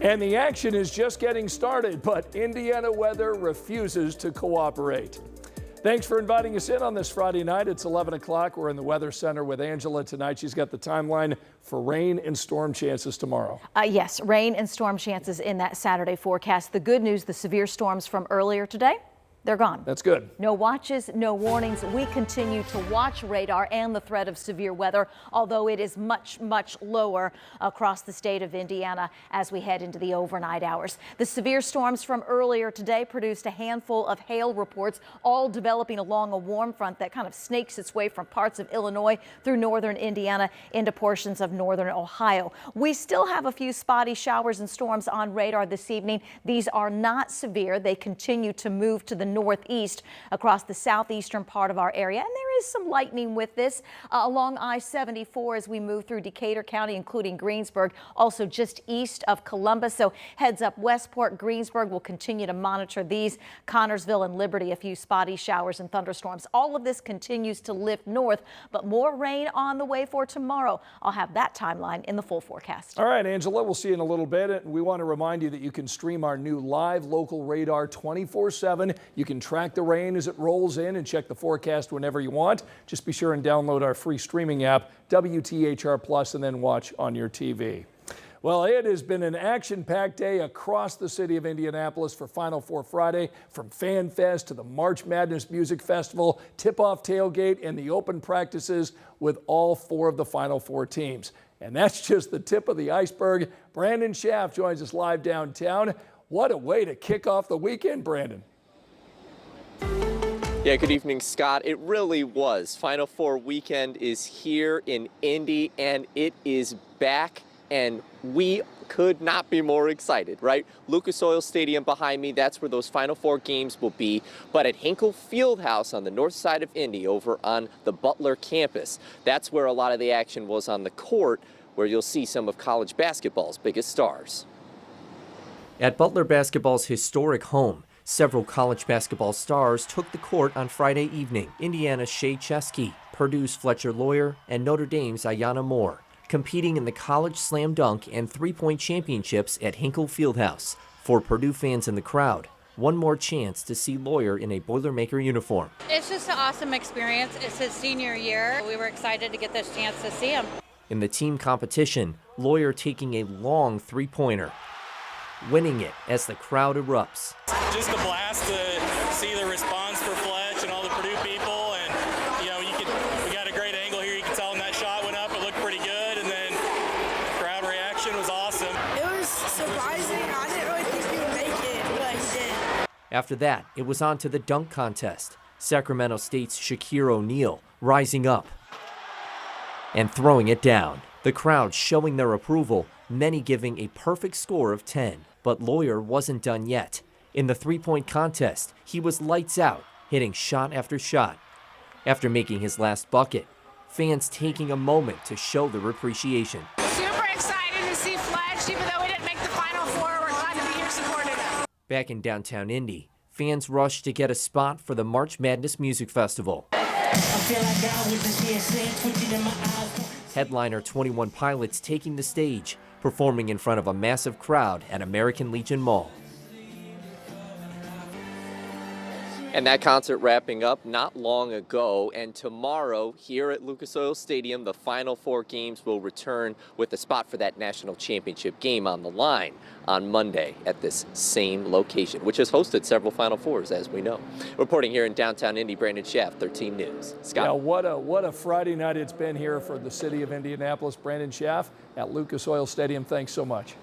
And the action is just getting started, but Indiana weather refuses to cooperate. Thanks for inviting us in on this Friday night. It's 11 o'clock. We're in the Weather Center with Angela tonight. She's got the timeline for rain and storm chances tomorrow. Yes, rain and storm chances in that Saturday forecast. The good news, the severe storms from earlier today, they're gone. That's good. No watches, no warnings. We continue to watch radar and the threat of severe weather, although it is much, much lower across the state of Indiana as we head into the overnight hours. The severe storms from earlier today produced a handful of hail reports, all developing along a warm front that kind of snakes its way from parts of Illinois through northern Indiana into portions of northern Ohio. We still have a few spotty showers and storms on radar this evening. These are not severe. They continue to move to the northeast across the southeastern part of our area, and there is some lightning with this along I-74 as we move through Decatur County, including Greensburg, also just east of Columbus. So heads up Westport, Greensburg. Will continue to monitor these. Connorsville and Liberty, a few spotty showers and thunderstorms. All of this continues to lift north, but more rain on the way for tomorrow. I'll have that timeline in the full forecast. All right, Angela, we'll see you in a little bit. And we want to remind you that you can stream our new live local radar 24/7. You can track the rain as it rolls in and check the forecast whenever you want. Just be sure and download our free streaming app, WTHR Plus, and then watch on your TV. Well, it has been an action-packed day across the city of Indianapolis for Final Four Friday, from Fan Fest to the March Madness Music Festival, tip-off tailgate, and the open practices with all four of the Final Four teams. And that's just the tip of the iceberg. Brandon Schaff joins us live downtown. What a way to kick off the weekend, Brandon. Yeah, good evening, Scott. It really was. Final Four weekend is here in Indy, and it is back, and we could not be more excited, right? Lucas Oil Stadium behind me, that's where those Final Four games will be. But at Hinkle Fieldhouse on the north side of Indy, over on the Butler campus, that's where a lot of the action was on the court, where you'll see some of college basketball's biggest stars. At Butler basketball's historic home, several college basketball stars took the court on Friday evening. Indiana's Shea Chesky, Purdue's Fletcher Loyer, and Notre Dame's Ayanna Moore, competing in the college slam dunk and three-point championships at Hinkle Fieldhouse. For Purdue fans in the crowd, one more chance to see Loyer in a Boilermaker uniform. It's just an awesome experience. It's his senior year. We were excited to get this chance to see him. In the team competition, Loyer taking a long three-pointer, winning it as the crowd erupts. Just a blast to see the response for Fletch and all the Purdue people, and we got a great angle here. You can tell when that shot went up, it looked pretty good, and then the crowd reaction was awesome. It was surprising. I didn't really think he would make it, but he did. After that, it was on to the dunk contest. Sacramento State's Shakir O'Neal rising up and throwing it down. The crowd showing their approval, many giving a perfect score of 10. But Loyer wasn't done yet. In the three-point contest, he was lights out, hitting shot after shot. After making his last bucket, fans taking a moment to show their appreciation. Super excited to see Fletch, even though we didn't make the Final Four. We're glad to be here supporting him. Back in downtown Indy, fans rushed to get a spot for the March Madness Music Festival. Headliner 21 Pilots taking the stage, performing in front of a massive crowd at American Legion Mall. And that concert wrapping up not long ago, and tomorrow here at Lucas Oil Stadium, the Final Four games will return with a spot for that national championship game on the line on Monday at this same location, which has hosted several Final Fours, as we know. Reporting here in downtown Indy, Brandon Schaff, 13 News. Scott. Yeah, what a Friday night it's been here for the city of Indianapolis. Brandon Schaff at Lucas Oil Stadium, thanks so much.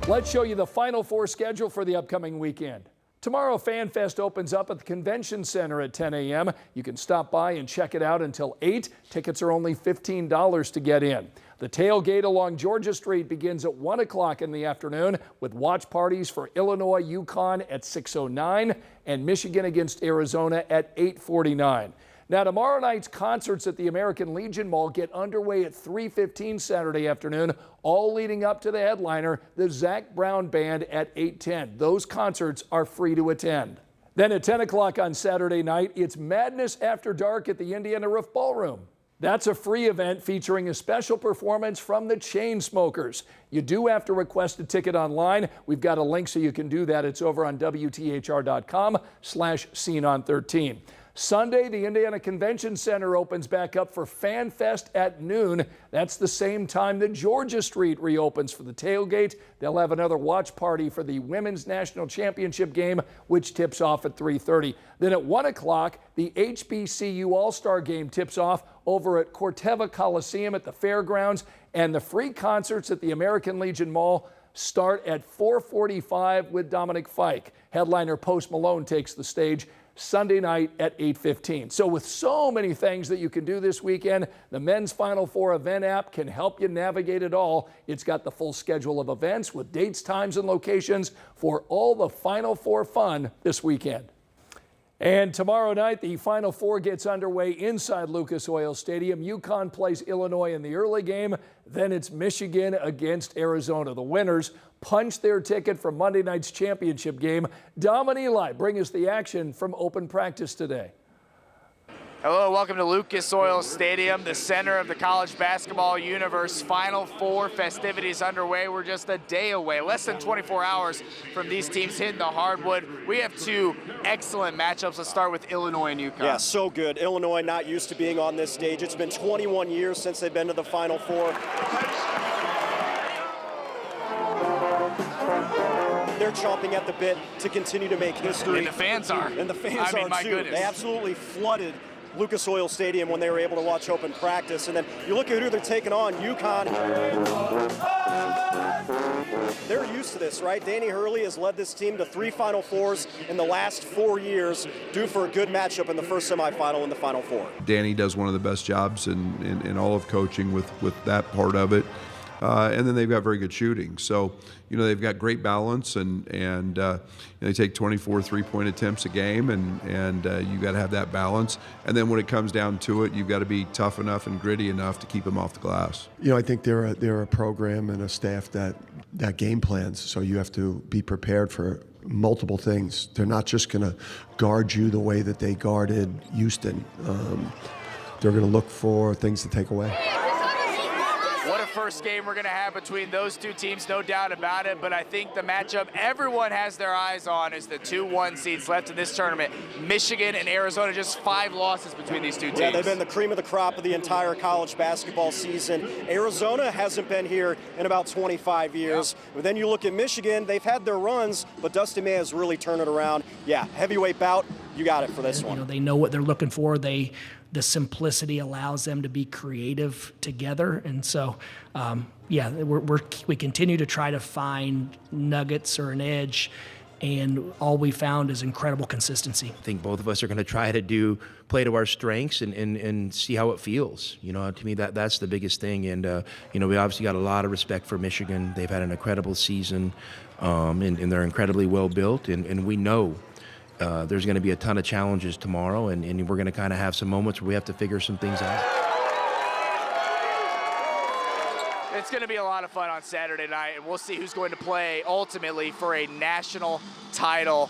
Let's show you the Final Four schedule for the upcoming weekend. Tomorrow, Fan Fest opens up at the Convention Center at 10 a.m. You can stop by and check it out until 8. Tickets are only $15 to get in. The tailgate along Georgia Street begins at 1 o'clock in the afternoon with watch parties for Illinois, UConn at 6:09 and Michigan against Arizona at 8:49. Now, tomorrow night's concerts at the American Legion Mall get underway at 3:15 Saturday afternoon, all leading up to the headliner, the Zac Brown Band, at 8:10. Those concerts are free to attend. Then at 10 o'clock on Saturday night, it's Madness After Dark at the Indiana Roof Ballroom. That's a free event featuring a special performance from the Chainsmokers. You do have to request a ticket online. We've got a link so you can do that. It's over on WTHR.com/SceneOn13. Sunday, the Indiana Convention Center opens back up for Fan Fest at noon. That's the same time that Georgia Street reopens for the tailgate. They'll have another watch party for the Women's National Championship game, which tips off at 3:30. Then at 1 o'clock, the HBCU All-Star game tips off over at Corteva Coliseum at the Fairgrounds, and the free concerts at the American Legion Mall start at 4:45 with Dominic Fike. Headliner Post Malone takes the stage Sunday night at 8:15. So with so many things that you can do this weekend, the Men's Final Four event app can help you navigate it all. It's got the full schedule of events with dates, times, and locations for all the Final Four fun this weekend. And tomorrow night, the Final Four gets underway inside Lucas Oil Stadium. UConn plays Illinois in the early game. Then it's Michigan against Arizona. The winners punch their ticket for Monday night's championship game. Dom and Eli bring us the action from open practice today. Hello, welcome to Lucas Oil Stadium, the center of the college basketball universe. Final Four festivities underway. We're just a day away, less than 24 hours from these teams hitting the hardwood. We have two excellent matchups. Let's start with Illinois and UConn. Yeah, so good. Illinois not used to being on this stage. It's been 21 years since they've been to the Final Four. They're chomping at the bit to continue to make history. And the fans are. And the fans are my too. goodness. They absolutely flooded Lucas Oil Stadium when they were able to watch open practice. And then you look at who they're taking on, UConn. They're used to this, right? Danny Hurley has led this team to 3 Final Fours in the last 4 years, due for a good matchup in the first semifinal in the Final Four. Danny does one of the best jobs in all of coaching with that part of it. And then they've got very good shooting. So, they've got great balance, and they take 24 three-point attempts a game, and you've got to have that balance. And then when it comes down to it, you've got to be tough enough and gritty enough to keep them off the glass. I think they're a program and a staff that game plans, so you have to be prepared for multiple things. They're not just going to guard you the way that they guarded Houston. They're going to look for things to take away. What a first game we're going to have between those two teams, no doubt about it. But I think the matchup everyone has their eyes on is the 2-1 seeds left in this tournament. Michigan and Arizona, just 5 losses between these two teams. Yeah, they've been the cream of the crop of the entire college basketball season. Arizona hasn't been here in about 25 years. Yep. But then you look at Michigan, they've had their runs, but Dusty May has really turned it around. Yeah, heavyweight bout, you got it for this one. They know what they're looking for. The simplicity allows them to be creative together, and so we continue to try to find nuggets or an edge, and all we found is incredible consistency. I think both of us are going to try to play to our strengths and see how it feels. To me that's the biggest thing, and we obviously got a lot of respect for Michigan. They've had an incredible season, and they're incredibly well built, and we know there's going to be a ton of challenges tomorrow, and we're going to kind of have some moments where we have to figure some things out. It's going to be a lot of fun on Saturday night, and we'll see who's going to play ultimately for a national title.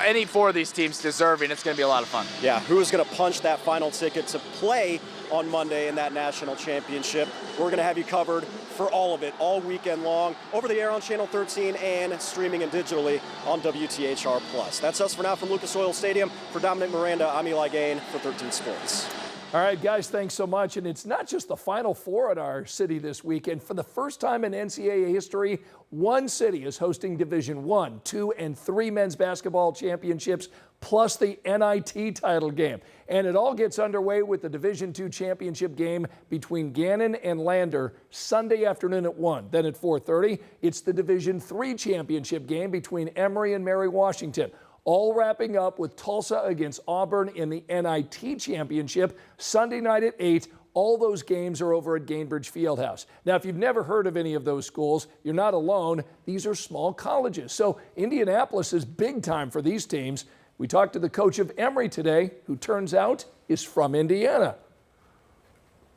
Any 4 of these teams deserving. It's going to be a lot of fun. Yeah, who is going to punch that final ticket to play on Monday in that national championship? We're going to have you covered for all of it, all weekend long, over the air on Channel 13 and streaming and digitally on WTHR+. That's us for now from Lucas Oil Stadium. For Dominic Miranda, I'm Eli Gain for 13 Sports. All right, guys, thanks so much. And it's not just the Final Four in our city this weekend. For the first time in NCAA history, one city is hosting Division I, II, and III men's basketball championships, plus the NIT title game. And it all gets underway with the Division II championship game between Gannon and Lander Sunday afternoon at 1. Then at 4:30, it's the Division III championship game between Emory and Mary Washington. All wrapping up with Tulsa against Auburn in the NIT championship Sunday night at 8. All those games are over at Gainbridge Fieldhouse. Now, if you've never heard of any of those schools, you're not alone. These are small colleges. So Indianapolis is big time for these teams. We talked to the coach of Emory today, who turns out is from Indiana.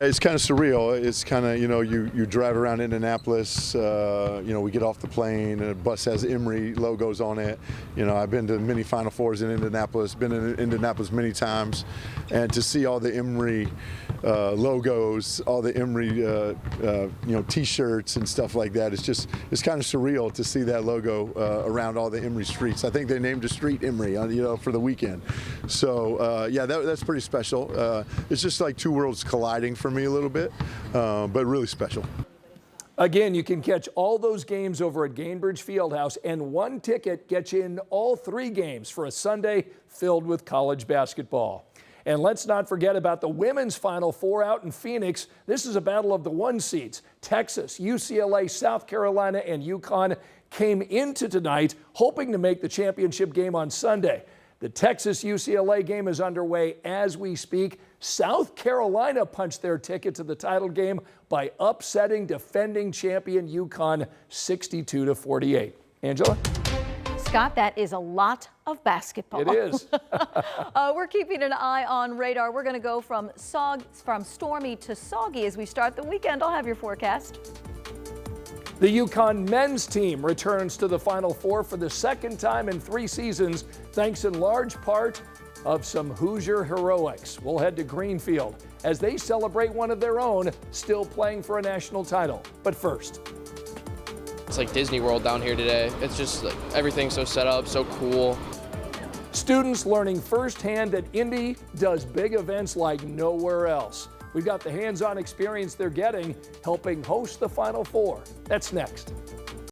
It's kind of surreal. It's kind of, you drive around Indianapolis, we get off the plane and a bus has Emory logos on it. I've been to many Final Fours in Indianapolis, been in Indianapolis many times, and to see all the Emory logos, all the Emory, T-shirts and stuff like that, it's kind of surreal to see that logo around all the Emory streets. I think they named a street Emory, for the weekend. So, that's pretty special. It's just like two worlds colliding for me a little bit, but really special. Again, you can catch all those games over at Gainbridge Fieldhouse, and one ticket gets you in all 3 games for a Sunday filled with college basketball. And let's not forget about the women's Final Four out in Phoenix. This is a battle of the 1 seeds. Texas, UCLA, South Carolina, and UConn came into tonight hoping to make the championship game on Sunday. The Texas-UCLA game is underway as we speak. South Carolina punched their ticket to the title game by upsetting defending champion UConn 62-48. Angela? Scott, that is a lot of basketball. It is. We're keeping an eye on radar. We're going to go from stormy to soggy as we start the weekend. I'll have your forecast. The UConn men's team returns to the Final Four for the 2nd time in 3 seasons, thanks in large part of some Hoosier heroics. We'll head to Greenfield as they celebrate one of their own still playing for a national title. But first, it's like Disney World down here today. It's just like everything's so set up, so cool. students learning firsthand that Indy does big events like nowhere else. We've got the hands-on experience they're getting helping host the Final Four. That's next.